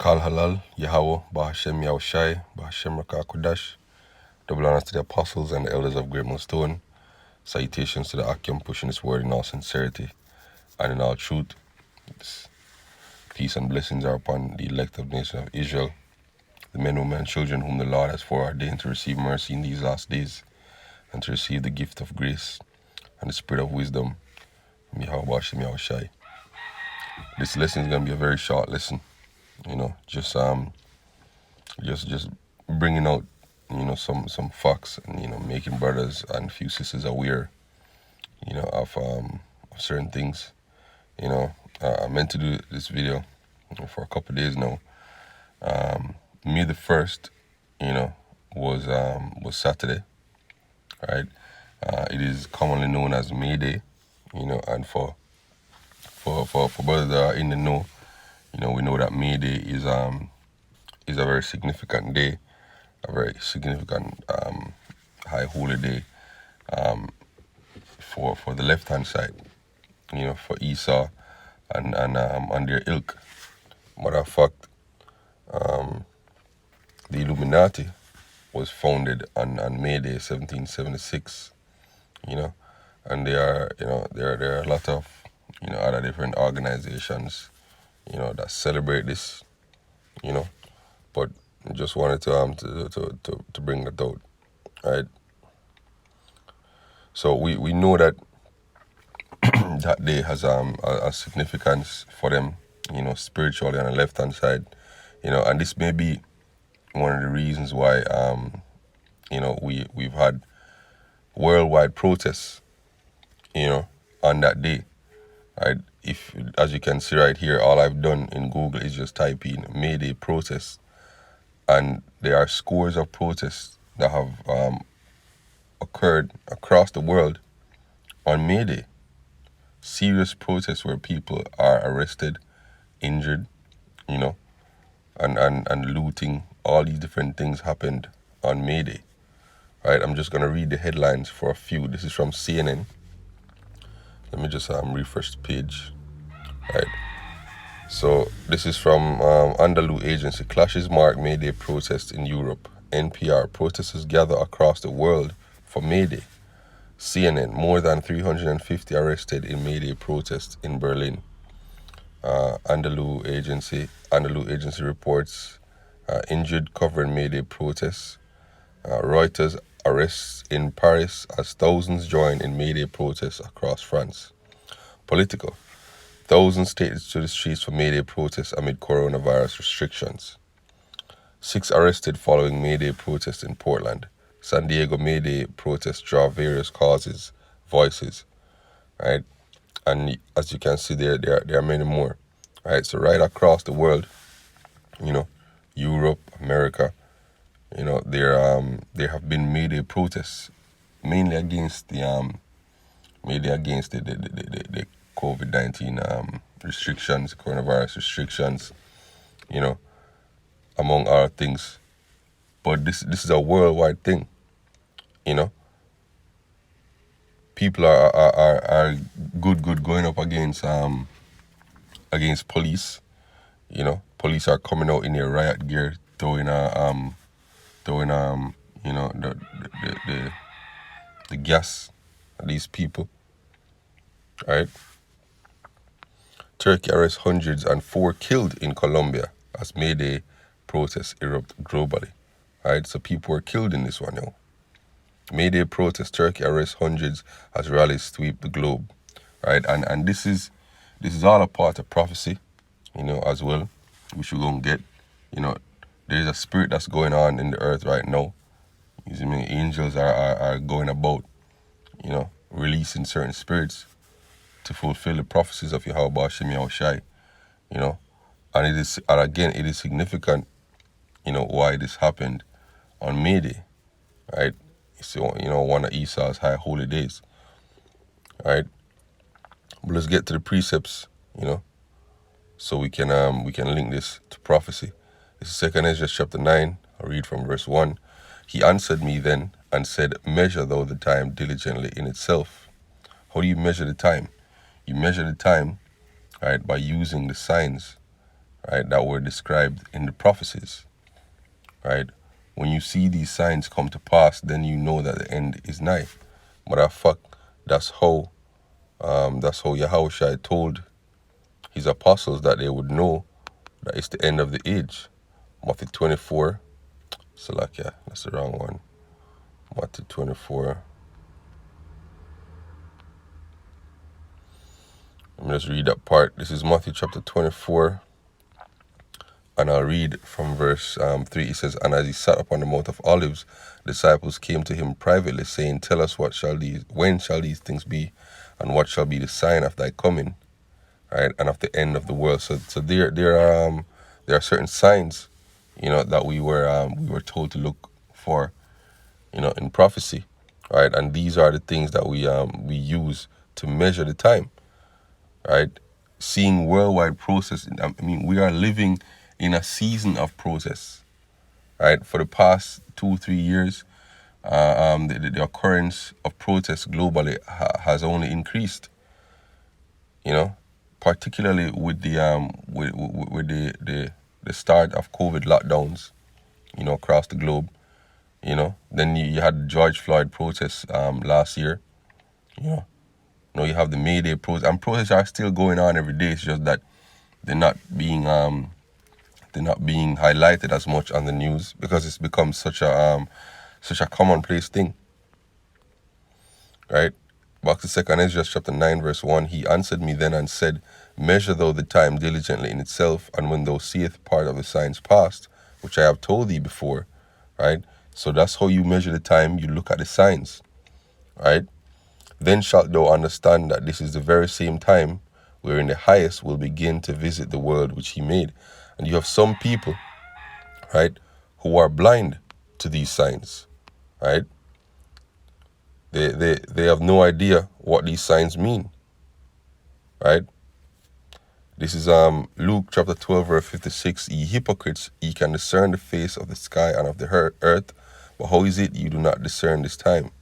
Kal Halal, Yahweh, Bahashem Yahushai, Bahashem Rakakodash. Double honors to the apostles and the elders of Great Millstone. Salutations to the Akim pushing this word in all sincerity and in all truth. Peace and blessings are upon the elect of the nation of Israel, the men, women, and children whom the Lord has foreordained to receive mercy in these last days and to receive the gift of grace and the spirit of wisdom from Yahweh Bahashem Yahushai. This lesson is going to be a very short lesson. Just bringing out, some facts and, making brothers and few sisters aware, of certain things. I meant to do this video for a couple of days now. May the 1st, was Saturday, right? It is commonly known as May Day, and for brothers that are in the know, we know that May Day is a very significant day, a very significant high holy day for the left hand side, for Esau and their ilk. Matter of fact, the Illuminati was founded on May Day 1776, and there are a lot of other different organizations that celebrate this, but just wanted to bring that out, right? So we know that that day has a significance for them, spiritually on the left hand side, and this may be one of the reasons why we've had worldwide protests, on that day, right? If, as you can see right here, all I've done in Google is just type in May Day protests, and there are scores of protests that have occurred across the world on May Day. Serious protests where people are arrested, injured, and looting. All these different things happened on May Day, right? I'm just gonna read the headlines for a few. This is from CNN. Let me just refresh the page, right? So this is from Andalou Agency. Clashes mark May Day protests in Europe. NPR. Protesters gather across the world for May Day. CNN. More than 350 arrested in May Day protests in Berlin. Andalou Agency reports injured covering May Day protests. Reuters. Arrests in Paris as thousands join in May Day protests across France. Political. Thousands take to the streets for May Day protests amid coronavirus restrictions. 6 arrested following May Day protests in Portland. San Diego May Day protests draw various voices, right? And as you can see there are many more, right? So right across the world, Europe, America, there have been May Day protests, mainly against the COVID-19 restrictions, coronavirus restrictions, among other things. But this is a worldwide thing, People are good going up against police. Police are coming out in their riot gear, throwing the gas at these people, right? Turkey arrests hundreds and 4 killed in Colombia as May Day protests erupt globally, right? So people were killed in this one, May Day protests, Turkey arrests hundreds as rallies sweep the globe, right? And this is all a part of prophecy, as well, which we're going to get. There's a spirit that's going on in the earth right now. Angels are going about, releasing certain spirits to fulfill the prophecies of Yahweh Bahashem Yahushai, and it is significant, why this happened on May Day, right? It's one of Esau's high holy days, right? But let's get to the precepts, so we can link this to prophecy. This is 2 Ezra chapter 9. I'll read from verse 1. He answered me then and said, measure thou the time diligently in itself. How do you measure the time? You measure the time, right, by using the signs, right, that were described in the prophecies, right? When you see these signs come to pass, then you know that the end is nigh. Matter of fact, that's how Yahushua told his apostles that they would know that it's the end of the age. Matthew 24, Salakia, that's the wrong one. Matthew 24. Let me just read that part. This is Matthew chapter 24. And I'll read from verse 3. It says, "And as he sat upon the Mount of Olives, the disciples came to him privately, saying, Tell us when shall these things be, and what shall be the sign of thy coming, right, and of the end of the world." So there are certain signs, that we were told to look for, in prophecy, right, and these are the things that we use to measure the time, right. Seeing worldwide process. I mean, we are living in a season of process, right? For the past 2-3 years, the occurrence of protests globally has only increased. Particularly with the start of COVID lockdowns, across the globe. Then you had the George Floyd protests last year. Now you have the May Day protests, and protests are still going on every day. It's just that they're not being highlighted as much on the news because it's become such a commonplace thing, right? Back to 2 Ezra chapter 9 verse 1. "He answered me then and said, Measure thou the time diligently in itself, and when thou seest part of the signs past, which I have told thee before," right? So that's how you measure the time. You look at the signs, right? "Then shalt thou understand that this is the very same time wherein the highest will begin to visit the world which he made." And you have some people, right, who are blind to these signs, right? They have no idea what these signs mean, right? This is Luke chapter 12 verse 56. "Ye hypocrites, ye can discern the face of the sky and of the earth, but how is it you do not discern this time?"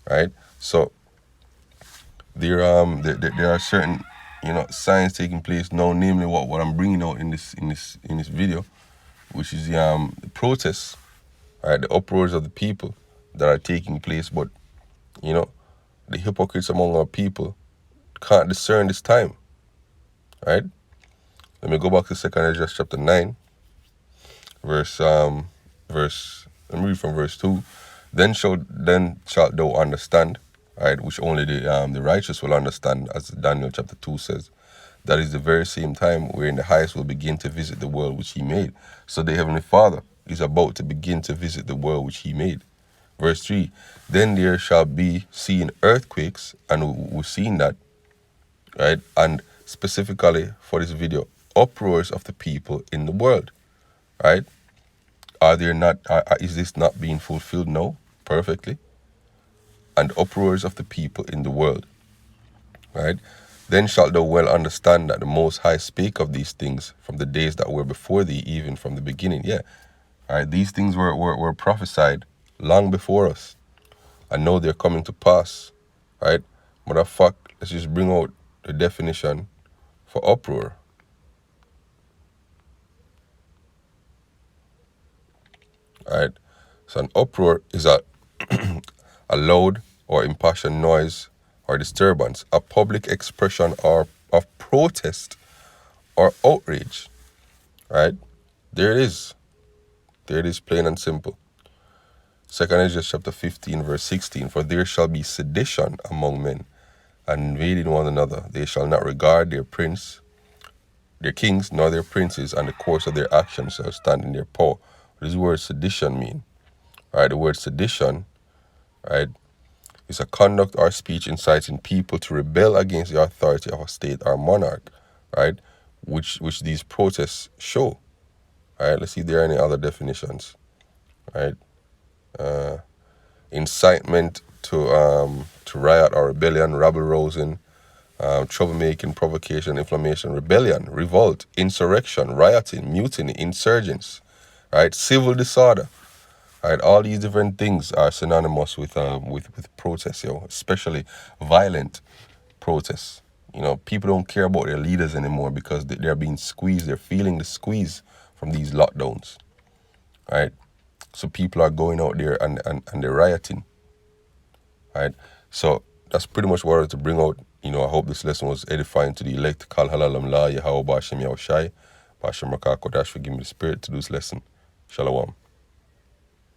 Right? So there are certain signs taking place now, namely what I'm bringing out in this video, which is the protests, right, the uproars of the people that are taking place. But the hypocrites among our people can't discern this time, right? Let me go back to 2 Ezra chapter 9 let me read from verse 2. Then shalt thou understand," right, which only the righteous will understand, as Daniel chapter 2 says, "that is the very same time wherein the highest will begin to visit the world which he made." So the Heavenly Father is about to begin to visit the world which he made. Verse 3, "Then there shall be seen earthquakes," and we've seen that, right? And specifically for this video, uproars of the people in the world, right? Is this not being fulfilled now perfectly? And uproars of the people in the world, right? "Then shalt thou well understand that the Most High spake of these things from the days that were before thee, even from the beginning." Yeah, all right. These things were prophesied long before us, and now they're coming to pass, right? Matter of fact, let's just bring out the definition for uproar. All right. So an uproar is a loud or impassioned noise or disturbance, a public expression of protest or outrage, right? There it is. There it is, plain and simple. 2 Ezra chapter 15 verse 16, "For there shall be sedition among men, and invading one another. They shall not regard their kings, nor their princes, and the course of their actions shall stand in their power." What does the word sedition mean? All right, the word sedition, right, is a conduct or speech inciting people to rebel against the authority of a state or monarch, right, which these protests show. All right, let's see if there are any other definitions, right? Incitement to riot or rebellion, rabble-rousing, troublemaking, provocation, inflammation, rebellion, revolt, insurrection, rioting, mutiny, insurgents, right? Civil disorder, right? All these different things are synonymous with protests, especially violent protests, You know, people don't care about their leaders anymore because they're being squeezed. They're feeling the squeeze from these lockdowns, right? So people are going out there and they're rioting, right? So that's pretty much what I wanted to bring out. You know, I hope this lesson was edifying to the elect. Kal halalam la Yahweh Bashem Yahushai. Bashem Rakah Kodash, forgive me the spirit to do this lesson. Shalom.